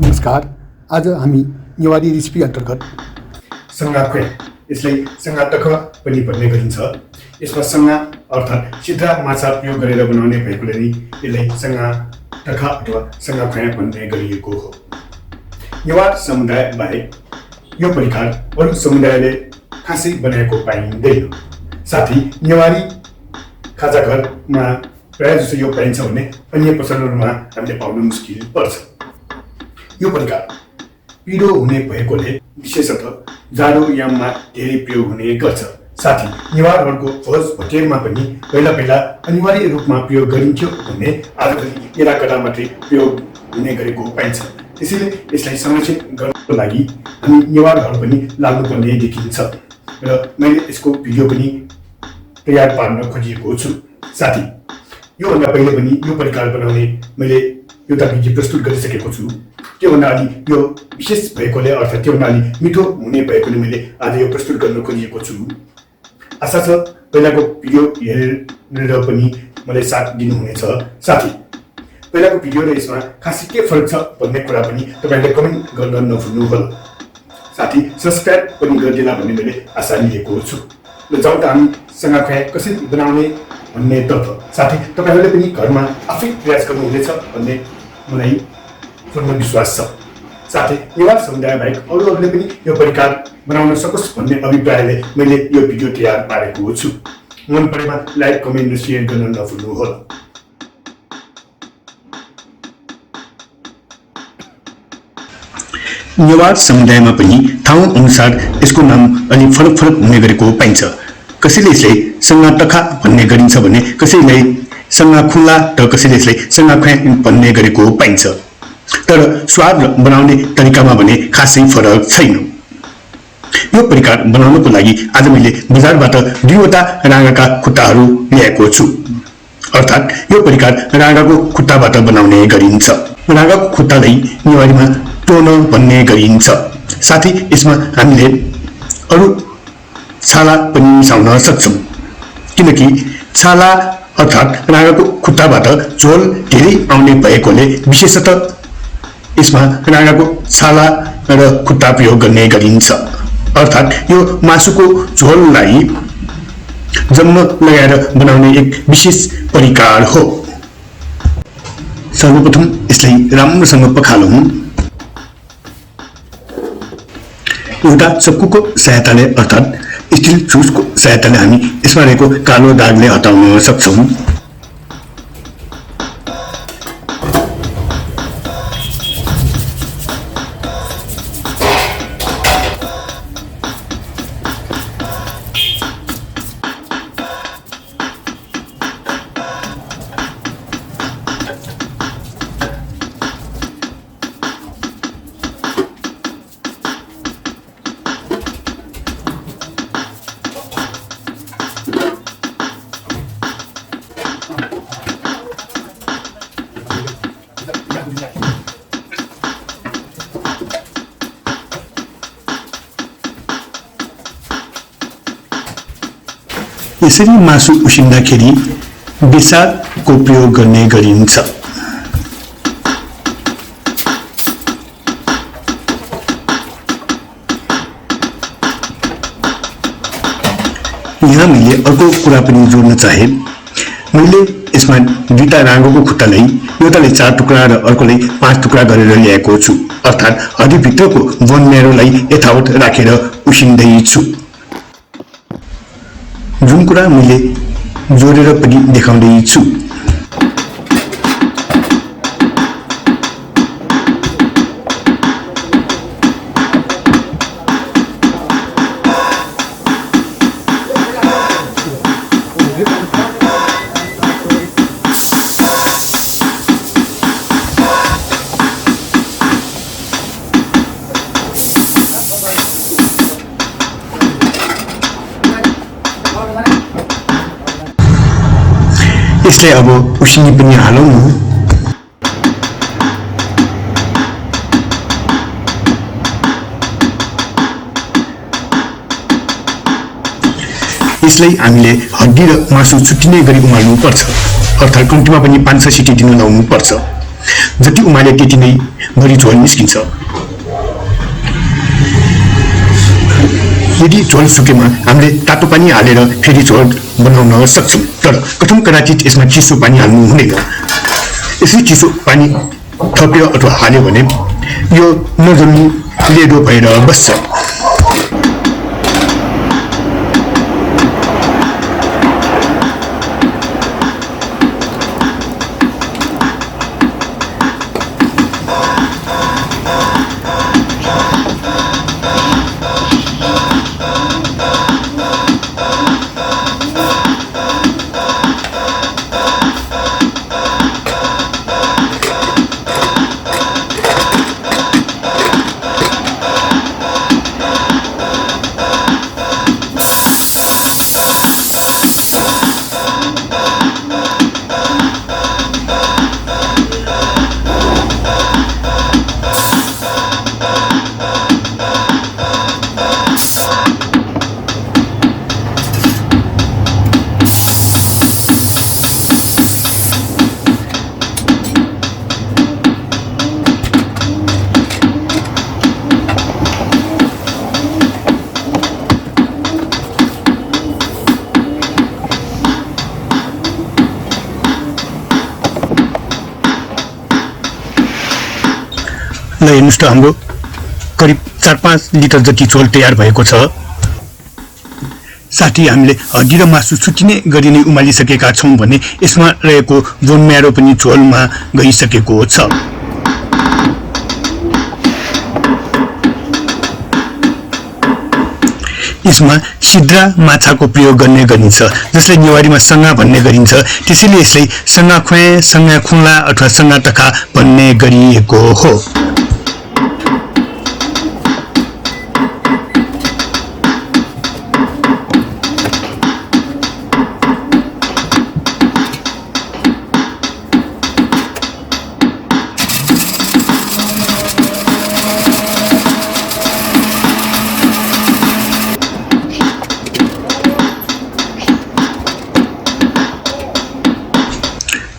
नमस्कार। आज हामी नेवारी रेसिपी अन्तर्गत संयाख्वे यसलाई संयातखा पनि भन्ने गरिन्छ। यसमा संया अर्थात् सिधा माछा प्रयोग गरेर बनाउने भएकोले नै यसलाई संयातखा अथवा संयाख्वे भन्ने गरिएको हो। नेवार समुदाय बाहेक यो परिकार अरू समुदायले खासै बनाएको पाइँदैन। साथै नेवारी खाजा घरमा प्रायः जसो यो पाइन्छ भने अन्य पसलहरूमा हामीले पाउन मुस्किल पर्छ। यो परिकार पिरो हुने भएकोले विशेषतः जाडो याममा धेरै प्रयोग हुने गर्छ। साथै नेवारहरूको भोज भटेरमा पनि पहिला अनिवार्य रूपमा प्रयोग गरिन्थ्यो भने आजभोलि केराकटा मात्रै प्रयोग हुने गरेको पाइन्छ। त्यसैले यसलाई संरक्षित गर्नको लागि हामी नेवारहरू पनि लाग्नुपर्ने देखिन्छ र मैले यसको भिडियो पनि तयार पार्न खोजिएको छु। साथै योभन्दा पहिले पनि यो परिकार बनाउने मैले एउटा भिडियो प्रस्तुत गरिसकेको छु। त्योभन्दा अलि यो विशेष भएकोले अर्थात् त्योभन्दा अलि मिठो हुने भएकोले मैले आज यो प्रस्तुत गर्न खोजिएको छु। आशा छ पहिलाको भिडियो हेरेर पनि मलाई साथ दिनुहुनेछ। साथै पहिलाको भिडियो र यसमा खासै के फरक छ भन्ने कुरा पनि तपाईँले कमेन्ट गर्न नभुल्नुहोला। साथै सब्सक्राइब पनि गरिदिला भन्ने मैले आशा लिएको छु। र जाउँ त हामी संयाख्वे कसरी बनाउने भन्ने तर्फ। साथै तपाईँहरूले पनि घरमा आफै प्रयास गर्नुहुनेछ भन्ने मलाई पूर्ण विश्वास छ। साथै नेवार समुदाय बाहेक अरूहरूले पनि यो परिकार बनाउन सकोस् भन्ने अभिप्रायले मैले यो भिडियो तयार पारेको छु। मन परेमा लाइक, कमेन्ट र सेयर गर्न नभुल्नुहोला। नेवार समुदायमा पनि ठाउँ अनुसार यसको नाम अलि फरक हुने गरेको पाइन्छ। कसैले यसलाई संयातखा भन्ने गरिन्छ भने कसैलाई संयाखुला र कसैले यसलाई संयाख्वे भन्ने गरेको पाइन्छ। तर स्वाद र बनाउने तरिकामा भने खासै फरक छैन। यो परिकार बनाउनको लागि आज मैले बजारबाट 2वटा राँगाका खुट्टाहरू ल्याएको छु। अर्थात् यो परिकार राँगाको खुट्टाबाट बनाउने गरिन्छ। राँगाको खुट्टालाई नेवारीमा टोन भन्ने गरिन्छ। साथै यसमा हामीले अरू छाला पनि मिसाउन सक्छौँ, किनकि छाला अर्थात् राँगाको खुट्टाबाट झोल धेरै आउने भएकोले विशेषतः यसमा राँगाको छाला र खुट्टा प्रयोग गर्ने गरिन्छ। अर्थात् यो मासुको झोललाई जम्म लगाएर बनाउने एक विशेष परिकार हो। सर्वप्रथम यसलाई राम्रोसँग पखालौँ। एउटा चक्कुको सहायताले अर्थात् स्टिल चुसको सहायताले हामी यसमा रहेको कालो दागले हटाउन सक्छौँ। यसरी मासु उसिन्दाखेरि बेसारको प्रयोग गर्ने गरिन्छ। यहाँ मैले अर्को कुरा पनि जोड्न चाहे। मैले यसमा 2टा राँगोको खुट्टालाई एउटाले 4 टुक्रा र अर्कोलाई 5 टुक्रा गरेर ल्याएको छु। अर्थात् हड्डीभित्रको बोन म्यारोलाई यथावत राखेर उसिन्दैछु। जुन कुरा मैले जोडेर पनि देखाउँदैछु। यसलाई अब उसिनी पनि हालौँ। यसलाई हामीले हड्डी र मासु छुट्टिने गरी उमाल्नु पर्छ। अर्थात् कम्तीमा पनि 5-6 सिटी दिन लाउनु पर्छ। जति उमाले त्यति नै बढी झोल निस्किन्छ। यदि झोल सुकेमा हामीले तातो पानी हालेर फेरि झोल बनाउन सक्छौँ, तर कथम कदाचित यसमा चिसो पानी हाल्नु हुँदैन। यसरी चिसो पानी थप्यो अथवा हाल्यो भने यो नजल्नु लेदो भएर बस्छ। ल हेर्नुस् त, हाम्रो करिब 4-5 लिटर जति झोल तयार भएको छ। साथै हामीले हड्डी र मासु छुट्टिने गरी नै उमालिसकेका छौँ भने यसमा रहेको बोन म्यारो पनि झोलमा गइसकेको छ। यसमा सिद्रा माछाको प्रयोग गर्ने गरिन्छ, जसलाई नेवारीमा सङ्गा भन्ने गरिन्छ। त्यसैले यसलाई सङ्याख्वे, सङ्याखुङ्ला अथवा सङ्यातखा भन्ने गरिएको हो।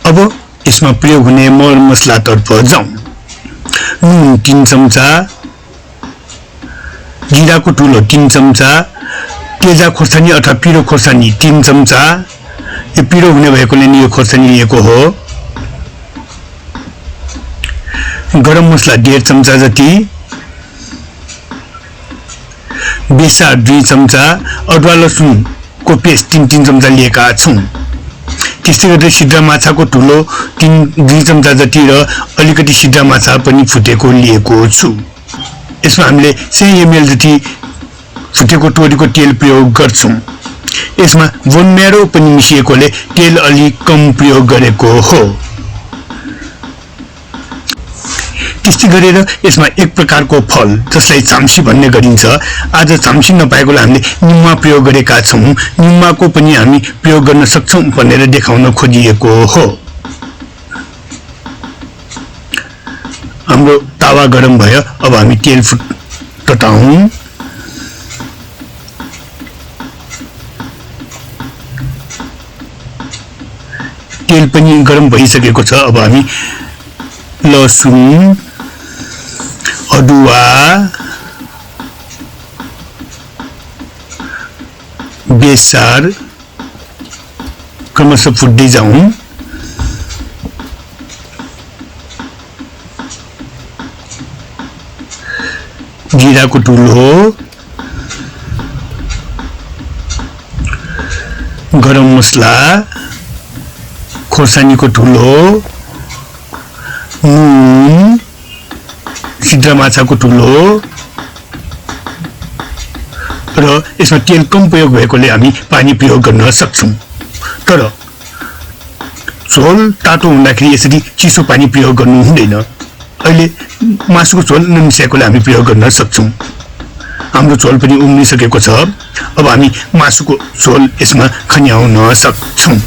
अब यसमा प्रयोग हुने मर मसलातर्फ जाउँ। नुन 3 चम्चा, जिराको टुलो 3 चम्चा, तेजा खोर्सानी अथवा पिरो खोर्सानी 3 चम्चा। यो पिरो हुने भएकोले नि यो खोर्सानी लिएको हो। गरम मसला 1.5 चम्चा जति, बेसार 2 चम्चा, अदुवा लसुनको पेस्ट 3 चम्चा लिएका छौँ। त्यस्तै गरी सिद्रा माछाको ठुलो 2 चम्चा जति र अलिकति सिद्रा माछा पनि फुटेको लिएको छु। यसमा हामीले 100 ml जति फुटेको तोरीको तेल प्रयोग गर्छौँ। यसमा बोन म्यारो पनि मिसिएकोले तेल अलि कम प्रयोग गरेको हो। त्यस्तै गरेर यसमा एक प्रकारको फल जसलाई चाम्सी भन्ने गरिन्छ। आज चाम्सी नपाएकोले हामीले निम्मा प्रयोग गरेका छौँ। निम्माको पनि हामी प्रयोग गर्न सक्छौँ भनेर देखाउन खोजिएको हो। हाम्रो तावा गरम भयो, अब हामी तेल तताउँ। तेल पनि गरम भइसकेको छ। अब हामी लसुन, अदुवा, बेसार क्रमशः फुट्दै जाउँ। जिराको टुलो, गरम मसला, खोर्सानीको ठुलो, नुन, सिद्रा माछाको ठुलो र यसमा तेल कम प्रयोग भएकोले हामी पानी प्रयोग गर्न सक्छौँ। तर झोल तातो हुँदाखेरि यसरी चिसो पानी प्रयोग गर्नु हुँदैन। अहिले मासुको झोल नमिसाएकोले हामी प्रयोग गर्न सक्छौँ। हाम्रो झोल पनि उम्लिसकेको छ। अब हामी मासुको झोल यसमा खन्याउन सक्छौँ।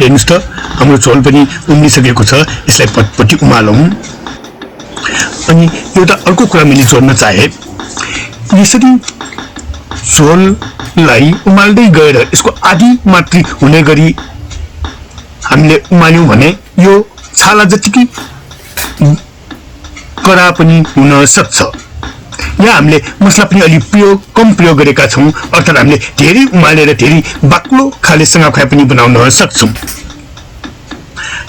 हेर्नुस् त, हाम्रो झोल पनि उम्लिसकेको छ। यसलाई पटपटी उमालौँ। अनि एउटा अर्को कुरा मैले जोड्न चाहे, यसरी झोललाई उमाल्दै गएर यसको आधी मात्रै हुने गरी हामीले उमाल्यौँ भने यो छाला जतिकै कडा पनि हुन सक्छ। यहाँ हामीले मसला पनि अलि कम प्रयोग गरेका छौँ, अर्थात् हामीले धेरै उमालेर धेरै बाक्लो खाले संगाख्वाई पनि बनाउन सक्छौँ।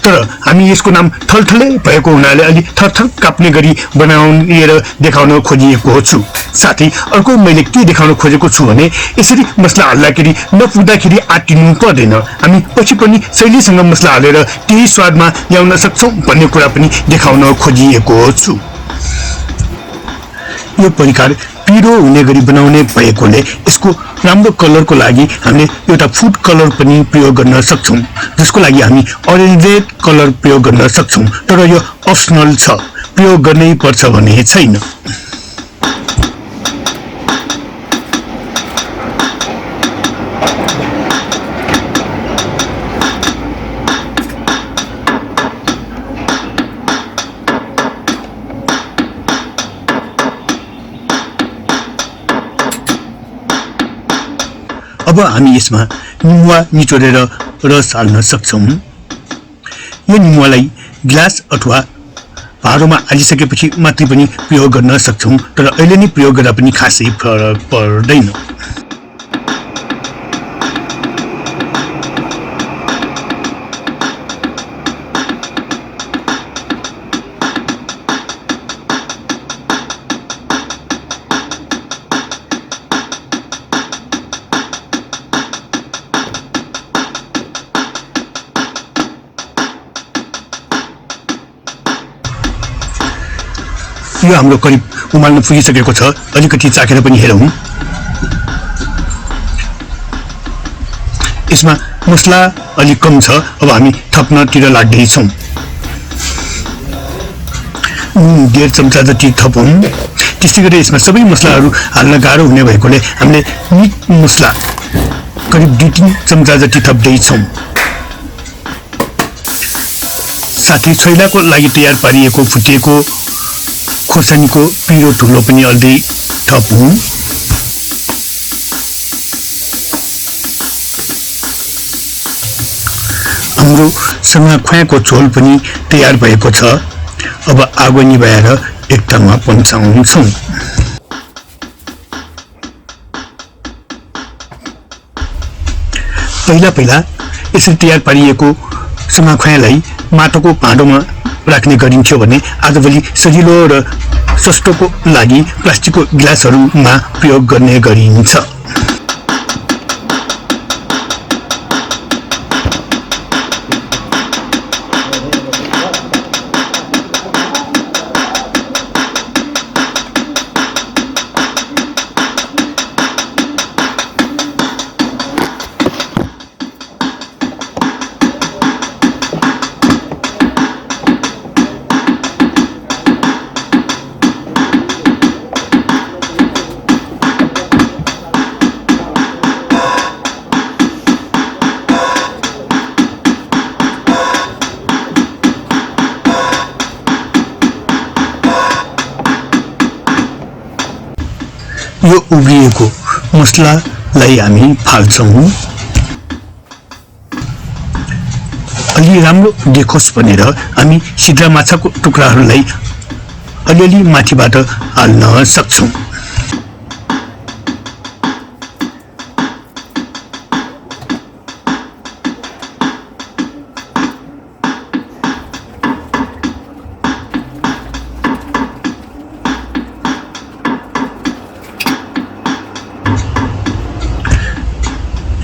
तर हामी यसको नाम थलथलै भएको हुनाले अलि थरथर काप्ने गरी बनाएर देखाउन खोजिएको छु। साथै अर्को मैले के देखाउन खोजेको छु भने यसरी मसला हाल्दाखेरि नपुग्दाखेरि आटिनु पर्दैन, हामी पछि पनि शैलीसँग मसला हालेर त्यही स्वादमा ल्याउन सक्छौँ भन्ने कुरा पनि देखाउन खोजिएको छु। यो परिकार पिरो हुने गरी बनाउने भएकोले यसको राम्रो कलरको लागि हामीले एउटा फुड कलर पनि प्रयोग गर्न सक्छौँ, जसको लागि हामी अरेन्ज रेड कलर प्रयोग गर्न सक्छौँ। तर यो अप्सनल छ, प्रयोग गर्नै पर्छ भन्ने छैन। अब हामी यसमा निमुवा निचोरेर रस हाल्न सक्छौँ। यो निमुवालाई ग्लास अथवा भाँडोमा हालिसकेपछि मात्रै पनि प्रयोग गर्न सक्छौँ, तर अहिले नै प्रयोग गर्दा पनि खासै फरक पर्दैन। यो हाम्रो करिब उमाल्न पुगिसकेको छ, अलिकति चाखेर पनि हेरौँ। यसमा मसला अलि कम छ, अब हामी थप्नतिर लाग्दैछौँ। 1.5 चम्चा जति थपौँ। त्यसै गरी यसमा सबै मसलाहरू हाल्न गाह्रो हुने भएकोले हामीले मिट मसला करिब 2-3 चम्चा जति थप्दैछौँ। साथै छोइलाको लागि तयार पारिएको फुटिएको खोर्सानीको पिरो ठुलो पनि अल्दै थपौँ। हाम्रो संयाख्वाईको झोल पनि तयार भएको छ। अब आगो निभाएर एक ठाउँमा पन्साउँछौँ। पहिला यसरी तयार पारिएको संयाख्वाईलाई माटोको भाँडोमा राख्ने गरिन्थ्यो भने आजभोलि सजिलो र सस्तोको लागि प्लास्टिकको गिलासहरूमा प्रयोग गर्ने गरिन्छ। यो उब्रिएको मसलालाई हामी फाल्छौँ। अलि राम्रो देखोस् भनेर हामी सिद्रा माछाको टुक्राहरूलाई अलिअलि माथिबाट हाल्न सक्छौँ।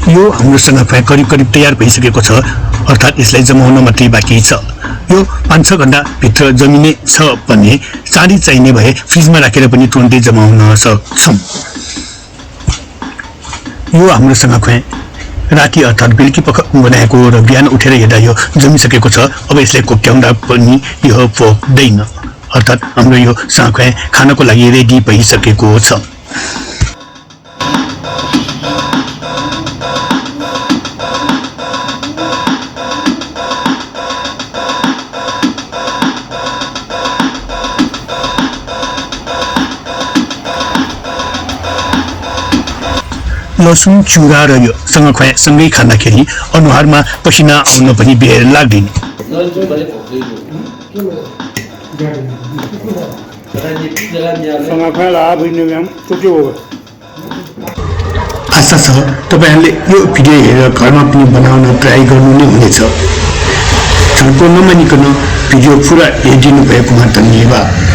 यो हाम्रो संयाख्वाई करिब तयार भइसकेको छ, अर्थात् यसलाई जमाउन मात्रै बाँकी छ। यो 5-6 घण्टा भित्र जमिने छ भने चाँडी चाहिने भए फ्रिजमा राखेर पनि तुरन्तै जमाउन सक्छौँ। यो हाम्रो संयाख्वाई राति अर्थात् बेलुकी पख बनाएको र बिहान उठेर हेर्दा यो जमिसकेको छ। अब यसलाई कोक्याउँदा पनि यो पोक्दैन, अर्थात् हाम्रो यो संयाख्वाई खानको लागि रेडी भइसकेको छ। लसुन चुरा र यो संयाख्वाय सँगै खाँदाखेरि अनुहारमा पसिना आउन पनि बेर लाग्दैन। आशा छ तपाईहरूले यो भिडियो हेरेर घरमा पनि बनाउन ट्राई गर्नु नै हुनेछ। छड्को नमानिकन भिडियो पुरा हेरिदिनु भएकोमा धन्यवाद।